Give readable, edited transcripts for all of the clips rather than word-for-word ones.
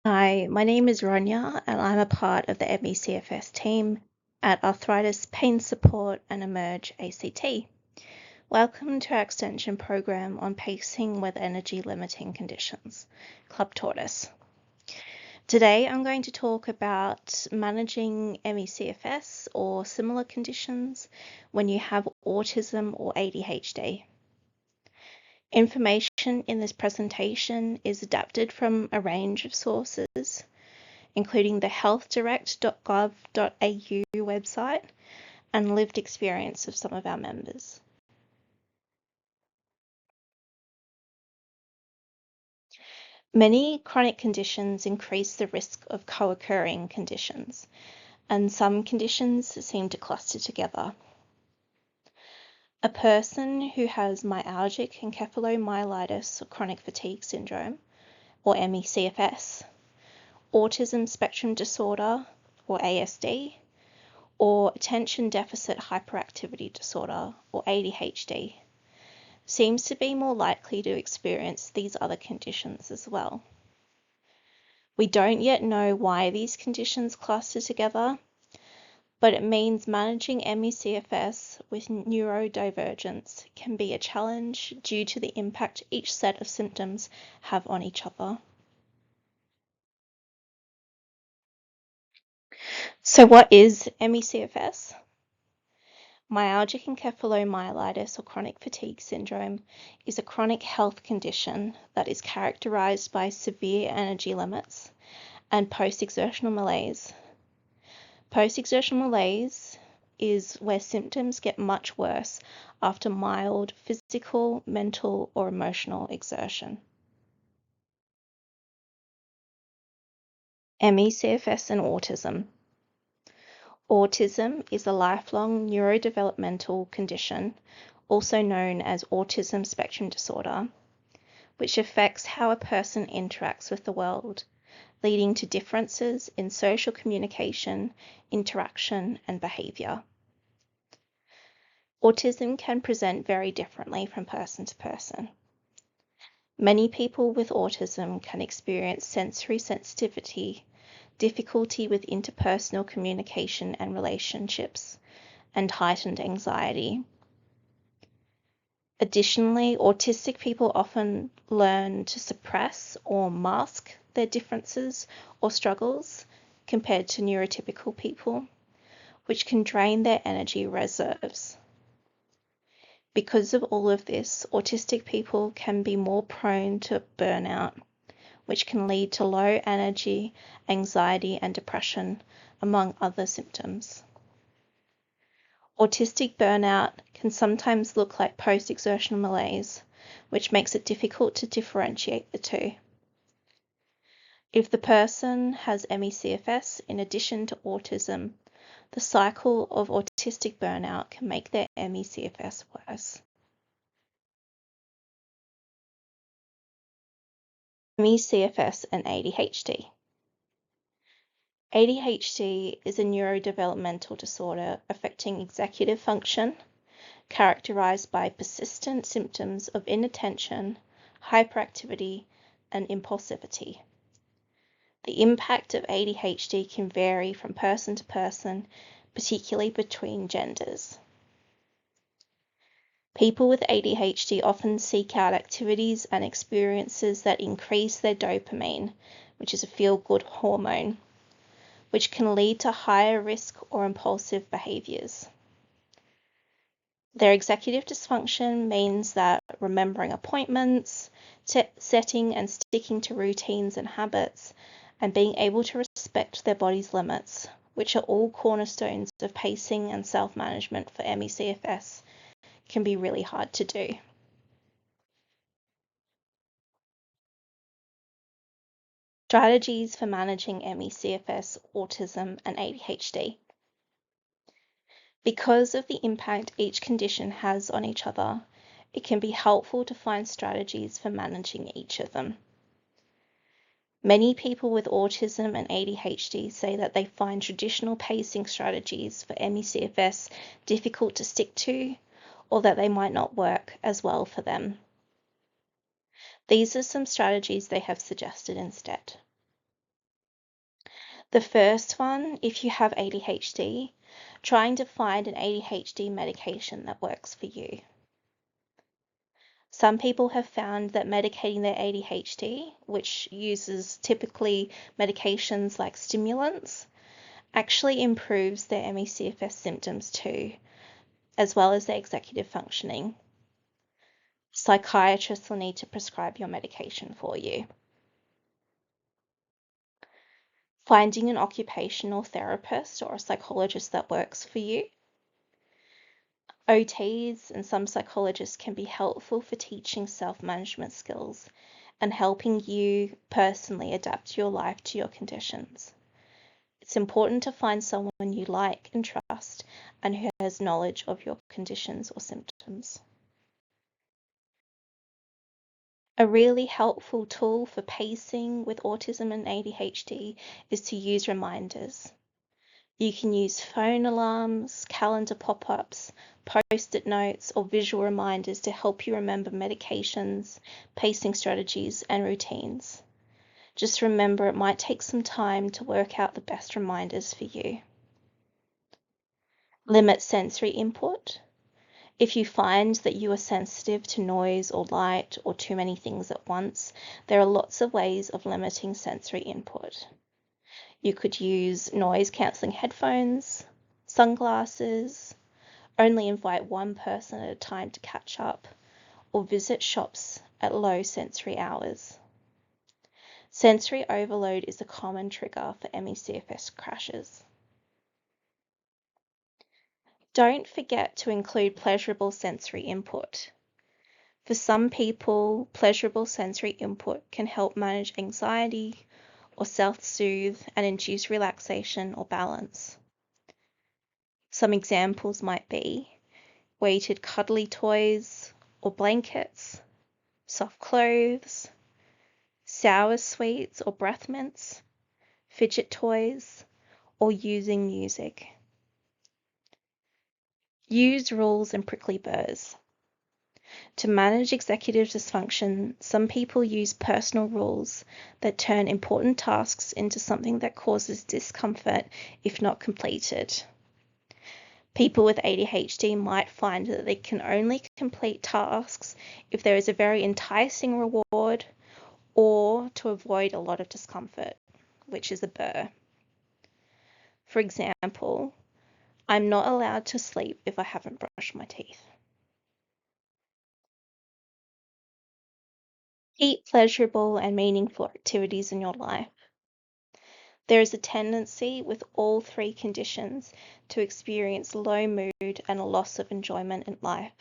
Hi, my name is Ronya and I'm a part of the MECFS team at Arthritis Pain Support and Emerge ACT. Welcome to our extension program on pacing with energy limiting conditions, Club Tortoise. Today I'm going to talk about managing MECFS or similar conditions when you have autism or ADHD. Information in this presentation is adapted from a range of sources, including the healthdirect.gov.au website and lived experience of some of our members. Many chronic conditions increase the risk of co-occurring conditions, and some conditions seem to cluster together. A person who has myalgic encephalomyelitis or chronic fatigue syndrome, or MECFS, autism spectrum disorder, or ASD, or attention deficit hyperactivity disorder, or ADHD, seems to be more likely to experience these other conditions as well. We don't yet know why these conditions cluster together, but it means managing MECFS with neurodivergence can be a challenge due to the impact each set of symptoms have on each other. So what is MECFS? Myalgic encephalomyelitis or chronic fatigue syndrome is a chronic health condition that is characterized by severe energy limits and post-exertional malaise. Post-exertional malaise is where symptoms get much worse after mild physical, mental, or emotional exertion. MECFS and autism. Autism is a lifelong neurodevelopmental condition, also known as autism spectrum disorder, which affects how a person interacts with the world, leading to differences in social communication, interaction, and behavior. Autism can present very differently from person to person. Many people with autism can experience sensory sensitivity, difficulty with interpersonal communication and relationships, and heightened anxiety. Additionally, autistic people often learn to suppress or mask their differences or struggles compared to neurotypical people, which can drain their energy reserves. Because of all of this, autistic people can be more prone to burnout, which can lead to low energy, anxiety, and depression, among other symptoms. Autistic burnout can sometimes look like post-exertional malaise, which makes it difficult to differentiate the two. If the person has MECFS in addition to autism, the cycle of autistic burnout can make their MECFS worse. MECFS and ADHD. ADHD is a neurodevelopmental disorder affecting executive function, characterized by persistent symptoms of inattention, hyperactivity, and impulsivity. The impact of ADHD can vary from person to person, particularly between genders. People with ADHD often seek out activities and experiences that increase their dopamine, which is a feel-good hormone, which can lead to higher risk or impulsive behaviors. Their executive dysfunction means that remembering appointments, setting and sticking to routines and habits, and being able to respect their body's limits, which are all cornerstones of pacing and self-management for MECFS, can be really hard to do. Strategies for managing MECFS, autism, and ADHD. Because of the impact each condition has on each other, it can be helpful to find strategies for managing each of them. Many people with autism and ADHD say that they find traditional pacing strategies for MECFS difficult to stick to, or that they might not work as well for them. These are some strategies they have suggested instead. The first one, if you have ADHD, trying to find an ADHD medication that works for you. Some people have found that medicating their ADHD, which uses typically medications like stimulants, actually improves their MECFS symptoms too, as well as their executive functioning. Psychiatrists will need to prescribe your medication for you. Finding an occupational therapist or a psychologist that works for you. OTs and some psychologists can be helpful for teaching self-management skills and helping you personally adapt your life to your conditions. It's important to find someone you like and trust and who has knowledge of your conditions or symptoms. A really helpful tool for pacing with autism and ADHD is to use reminders. You can use phone alarms, calendar pop-ups, post-it notes, or visual reminders to help you remember medications, pacing strategies, and routines. Just remember it might take some time to work out the best reminders for you. Limit sensory input. If you find that you are sensitive to noise or light or too many things at once, there are lots of ways of limiting sensory input. You could use noise-cancelling headphones, sunglasses, only invite one person at a time to catch up, or visit shops at low sensory hours. Sensory overload is a common trigger for MECFS crashes. Don't forget to include pleasurable sensory input. For some people, pleasurable sensory input can help manage anxiety or self-soothe and induce relaxation or balance. Some examples might be weighted cuddly toys or blankets, soft clothes, sour sweets or breath mints, fidget toys, or using music. Use rules and prickly burrs. To manage executive dysfunction, some people use personal rules that turn important tasks into something that causes discomfort if not completed. People with ADHD might find that they can only complete tasks if there is a very enticing reward or to avoid a lot of discomfort, which is a burr. For example, I'm not allowed to sleep if I haven't brushed my teeth. Keep pleasurable and meaningful activities in your life. There is a tendency with all three conditions to experience low mood and a loss of enjoyment in life,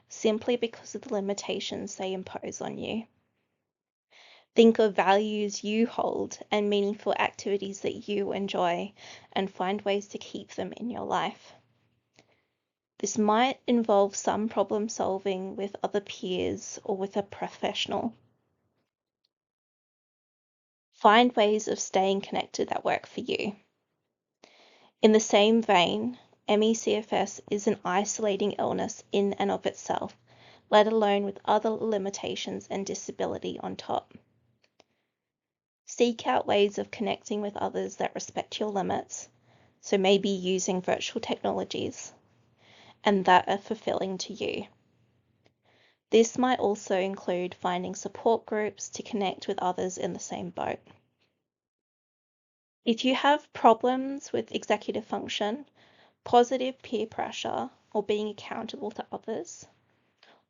simply because of the limitations they impose on you. Think of values you hold and meaningful activities that you enjoy, and find ways to keep them in your life. This might involve some problem solving with other peers or with a professional. Find ways of staying connected that work for you. In the same vein, MECFS is an isolating illness in and of itself, let alone with other limitations and disability on top. Seek out ways of connecting with others that respect your limits, so maybe using virtual technologies, and that are fulfilling to you. This might also include finding support groups to connect with others in the same boat. If you have problems with executive function, positive peer pressure, or being accountable to others,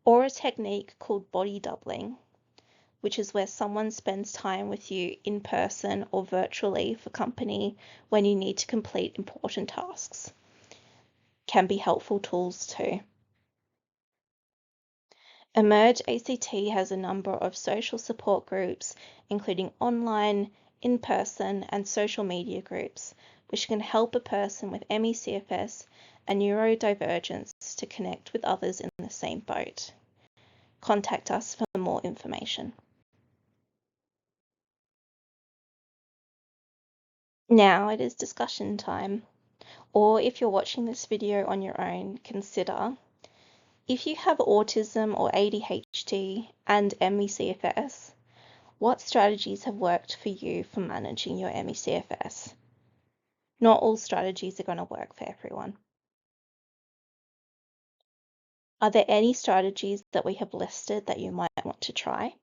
or a technique called body doubling, which is where someone spends time with you in person or virtually for company when you need to complete important tasks, can be helpful tools too. Emerge ACT has a number of social support groups, including online, in-person, and social media groups, which can help a person with MECFS and neurodivergence to connect with others in the same boat. Contact us for more information. Now it is discussion time, or if you're watching this video on your own, consider if you have autism or ADHD and MECFS, what strategies have worked for you for managing your MECFS? Not all strategies are going to work for everyone. Are there any strategies that we have listed that you might want to try?